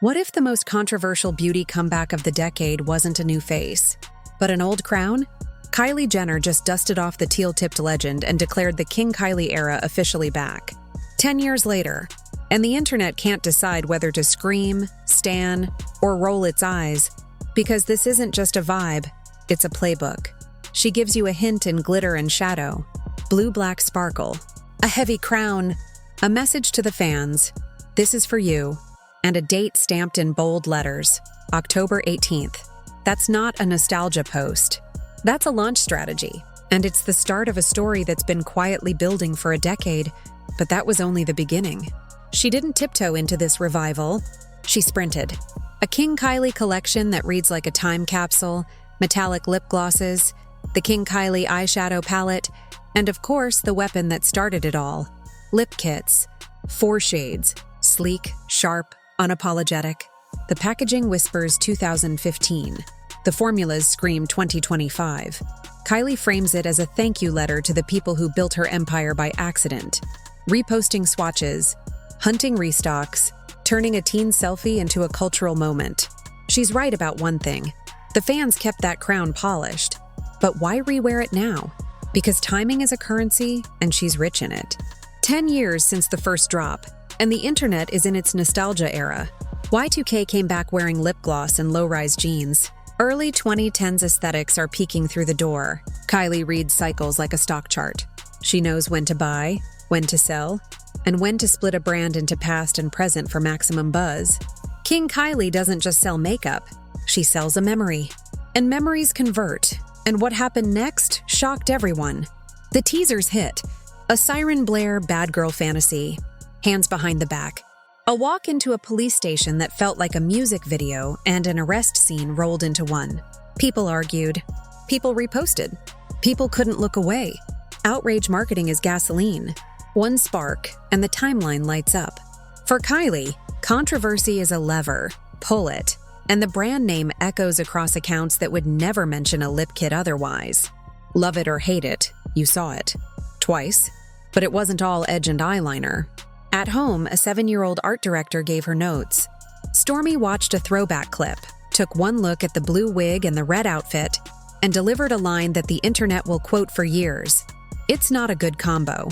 What if the most controversial beauty comeback of the decade wasn't a new face, but an old crown? Kylie Jenner just dusted off the teal-tipped legend and declared the King Kylie era officially back. 10 years later, and the internet can't decide whether to scream, stan, or roll its eyes, because this isn't just a vibe, it's a playbook. She gives you a hint in glitter and shadow, blue-black sparkle, a heavy crown, a message to the fans, this is for you, and a date stamped in bold letters, October 18th. That's not a nostalgia post. That's a launch strategy, and it's the start of a story that's been quietly building for a decade, but that was only the beginning. She didn't tiptoe into this revival, she sprinted. A King Kylie collection that reads like a time capsule, metallic lip glosses, the King Kylie eyeshadow palette, and of course the weapon that started it all, lip kits. 4 shades, sleek, sharp, unapologetic. The packaging whispers 2015. The formulas scream 2025. Kylie frames it as a thank you letter to the people who built her empire by accident. Reposting swatches, hunting restocks, turning a teen selfie into a cultural moment. She's right about one thing. The fans kept that crown polished. But why rewear it now? Because timing is a currency, and she's rich in it. 10 years since the first drop, and the internet is in its nostalgia era. Y2K came back wearing lip gloss and low-rise jeans. Early 2010s aesthetics are peeking through the door. Kylie reads cycles like a stock chart. She knows when to buy, when to sell, and when to split a brand into past and present for maximum buzz. King Kylie doesn't just sell makeup, she sells a memory. And memories convert, and what happened next shocked everyone. The teasers hit. A siren blare bad girl fantasy. Hands behind the back. A walk into a police station that felt like a music video and an arrest scene rolled into one. People argued. People reposted. People couldn't look away. Outrage marketing is gasoline. One spark, and the timeline lights up. For Kylie, controversy is a lever. Pull it. And the brand name echoes across accounts that would never mention a lip kit otherwise. Love it or hate it, you saw it. Twice. But it wasn't all edge and eyeliner. At home, a 7-year-old art director gave her notes. Stormi watched a throwback clip, took one look at the blue wig and the red outfit, and delivered a line that the internet will quote for years. It's not a good combo.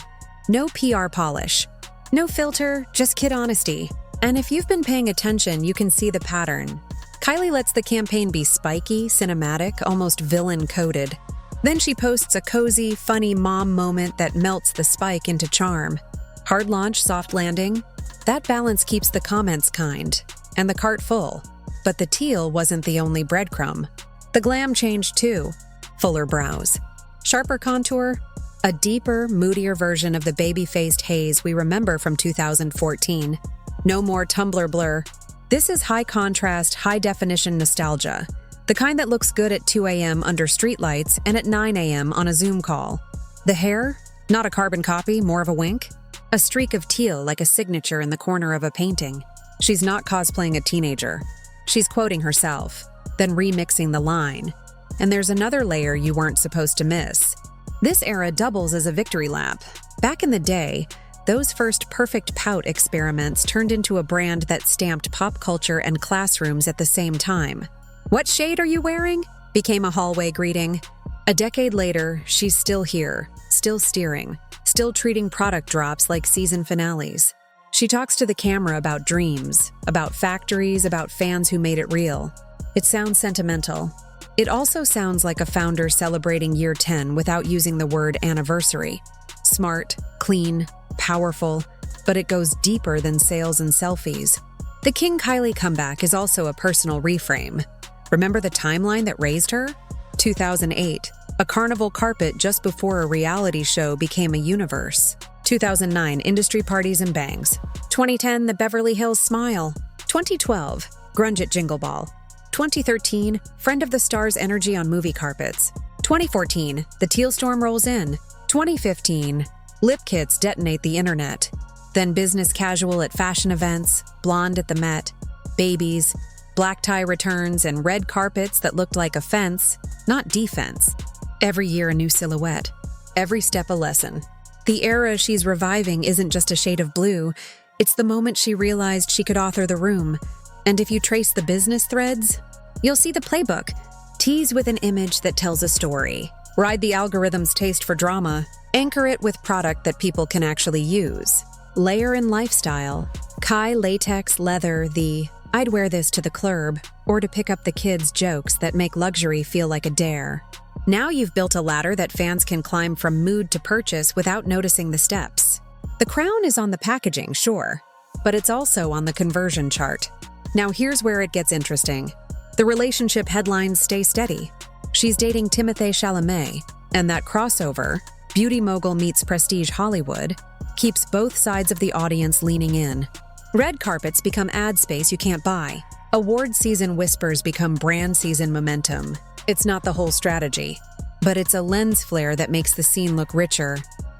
No PR polish. No filter, just kid honesty. And if you've been paying attention, you can see the pattern. Kylie lets the campaign be spiky, cinematic, almost villain-coded. Then she posts a cozy, funny mom moment that melts the spike into charm. Hard launch, soft landing. That balance keeps the comments kind, and the cart full. But the teal wasn't the only breadcrumb. The glam changed too. Fuller brows. Sharper contour. A deeper, moodier version of the baby-faced haze we remember from 2014. No more Tumblr blur. This is high-contrast, high-definition nostalgia. The kind that looks good at 2 a.m. under streetlights and at 9 a.m. on a Zoom call. The hair? Not a carbon copy, more of a wink. A streak of teal like a signature in the corner of a painting. She's not cosplaying a teenager. She's quoting herself, then remixing the line. And there's another layer you weren't supposed to miss. This era doubles as a victory lap. Back in the day, those first perfect pout experiments turned into a brand that stamped pop culture and classrooms at the same time. "What shade are you wearing?" became a hallway greeting. A decade later, she's still here, still steering, still treating product drops like season finales. She talks to the camera about dreams, about factories, about fans who made it real. It sounds sentimental. It also sounds like a founder celebrating year 10 without using the word anniversary. Smart, clean, powerful, but it goes deeper than sales and selfies. The King Kylie comeback is also a personal reframe. Remember the timeline that raised her? 2008, a carnival carpet just before a reality show became a universe. 2009, industry parties and bangs. 2010, the Beverly Hills smile. 2012, grunge at Jingle Ball. 2013, friend of the stars energy on movie carpets. 2014, the teal storm rolls in. 2015, lip kits detonate the internet. Then business casual at fashion events, blonde at the Met, babies, black tie returns, and red carpets that looked like a fence, not defense. Every year a new silhouette. Every step a lesson. The era she's reviving isn't just a shade of blue. It's the moment she realized she could author the room. And if you trace the business threads, you'll see the playbook. Tease with an image that tells a story. Ride the algorithm's taste for drama. Anchor it with product that people can actually use. Layer in lifestyle. Kai latex leather the "I'd wear this to the club" or to pick up the kids' jokes that make luxury feel like a dare. Now you've built a ladder that fans can climb from mood to purchase without noticing the steps. The crown is on the packaging, sure, but it's also on the conversion chart. Now here's where it gets interesting. The relationship headlines stay steady. She's dating Timothée Chalamet, and that crossover, beauty mogul meets prestige Hollywood, keeps both sides of the audience leaning in. Red carpets become ad space you can't buy. Award season whispers become brand season momentum. It's not the whole strategy, but it's a lens flare that makes the scene look richer.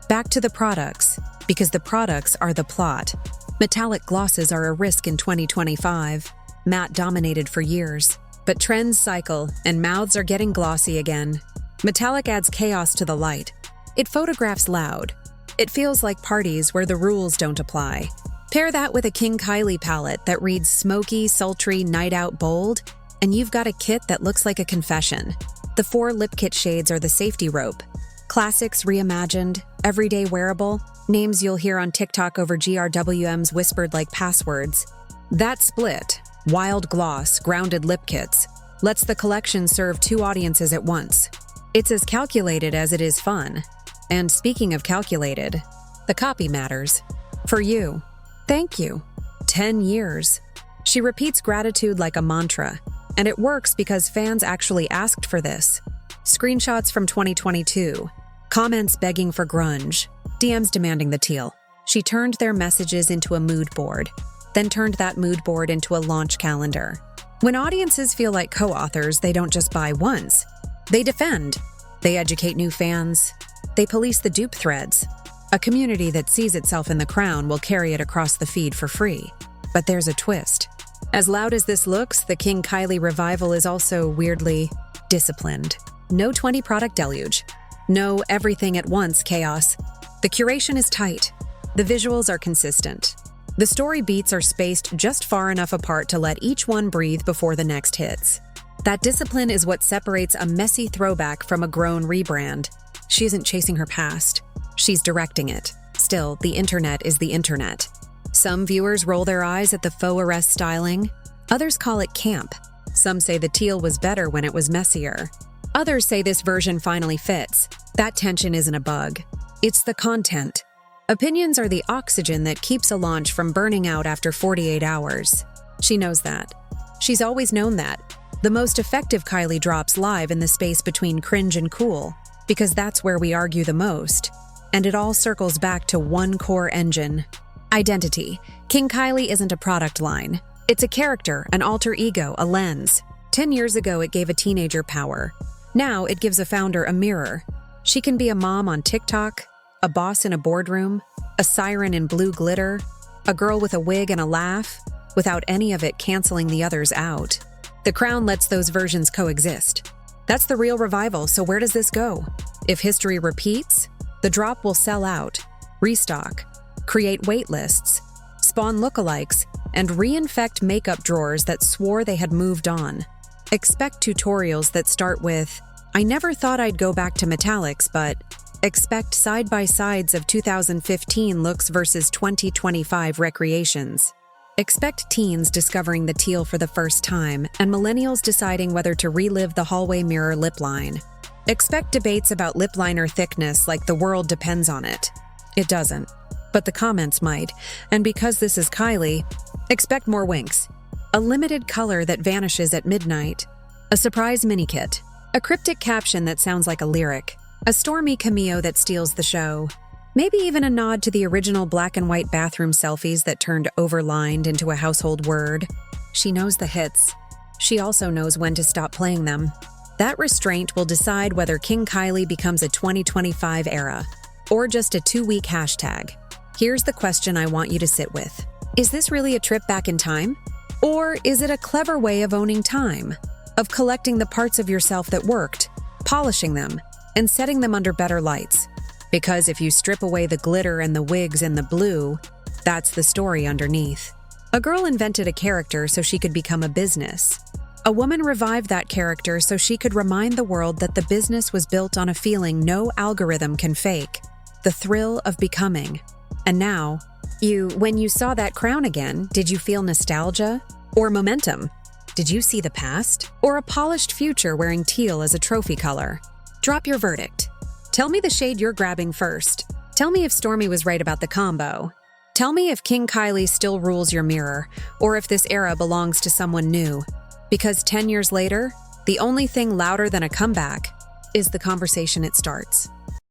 Back to the products, because the products are the plot. Metallic glosses are a risk in 2025. Matte dominated for years, but trends cycle and mouths are getting glossy again. Metallic adds chaos to the light. It photographs loud. It feels like parties where the rules don't apply. Pair that with a King Kylie palette that reads smoky, sultry, night out bold, and you've got a kit that looks like a confession. The 4 lip kit shades are the safety rope. Classics reimagined, everyday wearable, names you'll hear on TikTok over GRWM's whispered like passwords. That split, wild gloss, grounded lip kits, lets the collection serve 2 audiences at once. It's as calculated as it is fun. And speaking of calculated, the copy matters. For you, thank you. 10 years. She repeats gratitude like a mantra, and it works because fans actually asked for this. Screenshots from 2022, comments begging for grunge, DMs demanding the teal. She turned their messages into a mood board, then turned that mood board into a launch calendar. When audiences feel like co-authors, they don't just buy once. They defend. They educate new fans. They police the dupe threads. A community that sees itself in the crown will carry it across the feed for free. But there's a twist. As loud as this looks, the King Kylie revival is also weirdly disciplined. No 20 product deluge. No everything at once chaos. The curation is tight. The visuals are consistent. The story beats are spaced just far enough apart to let each one breathe before the next hits. That discipline is what separates a messy throwback from a grown rebrand. She isn't chasing her past. She's directing it. Still, the internet is the internet. Some viewers roll their eyes at the faux arrest styling. Others call it camp. Some say the teal was better when it was messier. Others say this version finally fits. That tension isn't a bug. It's the content. Opinions are the oxygen that keeps a launch from burning out after 48 hours. She knows that. She's always known that. The most effective Kylie drops live in the space between cringe and cool, because that's where we argue the most. And it all circles back to one core engine. Identity. King Kylie isn't a product line. It's a character, an alter ego, a lens. 10 years ago, it gave a teenager power. Now, it gives a founder a mirror. She can be a mom on TikTok, a boss in a boardroom, a siren in blue glitter, a girl with a wig and a laugh, without any of it canceling the others out. The crown lets those versions coexist. That's the real revival, so where does this go? If history repeats, the drop will sell out, restock, create wait lists, spawn lookalikes, and reinfect makeup drawers that swore they had moved on. Expect tutorials that start with, "I never thought I'd go back to metallics, but..." Expect side-by-sides of 2015 looks versus 2025 recreations. Expect teens discovering the teal for the first time and millennials deciding whether to relive the hallway mirror lip line. Expect debates about lip liner thickness like the world depends on it. It doesn't, but the comments might. And because this is Kylie, expect more winks. A limited color that vanishes at midnight. A surprise mini kit. A cryptic caption that sounds like a lyric. A Stormi cameo that steals the show. Maybe even a nod to the original black and white bathroom selfies that turned overlined into a household word. She knows the hits. She also knows when to stop playing them. That restraint will decide whether King Kylie becomes a 2025 era, or just a 2-week hashtag. Here's the question I want you to sit with. Is this really a trip back in time? Or is it a clever way of owning time? Of collecting the parts of yourself that worked, polishing them, and setting them under better lights? Because if you strip away the glitter and the wigs and the blue, that's the story underneath. A girl invented a character so she could become a business. A woman revived that character so she could remind the world that the business was built on a feeling no algorithm can fake, the thrill of becoming. And now, when you saw that crown again, did you feel nostalgia or momentum? Did you see the past or a polished future wearing teal as a trophy color? Drop your verdict. Tell me the shade you're grabbing first. Tell me if Stormi was right about the combo. Tell me if King Kylie still rules your mirror, or if this era belongs to someone new. Because 10 years later, the only thing louder than a comeback is the conversation it starts.